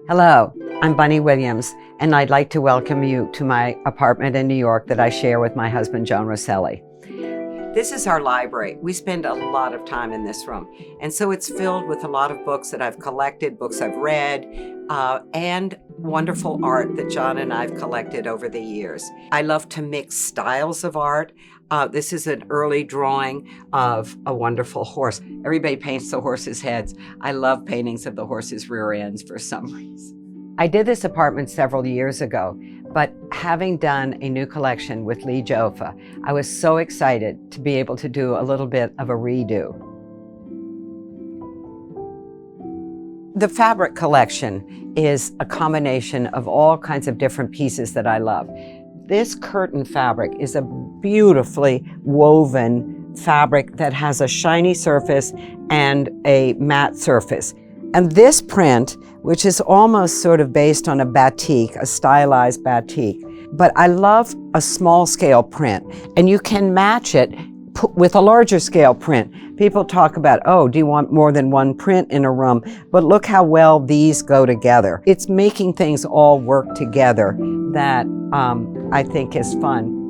Hello, I'm Bunny Williams, and I'd like to welcome you to my apartment in New York that I share with my husband, Joan Rosselli. This is our library. We spend a lot of time in this room, and so it's filled with a lot of books that I've collected, books I've read, and wonderful art that John and I've collected over the years. I love to mix styles of art. This is an early drawing of a wonderful horse. Everybody paints the horse's heads. I love paintings of the horse's rear ends for some reason. I did this apartment several years ago, but having done a new collection with Lee Joffa, I was so excited to be able to do a little bit of a redo. The fabric collection is a combination of all kinds of different pieces that I love. This curtain fabric is a beautifully woven fabric that has a shiny surface and a matte surface. And this print, which is almost sort of based on a batik, a stylized batik, but I love a small scale print, and you can match it with a larger scale print. People talk about, oh, do you want more than one print in a room? But look how well these go together. It's making things all work together that I think is fun.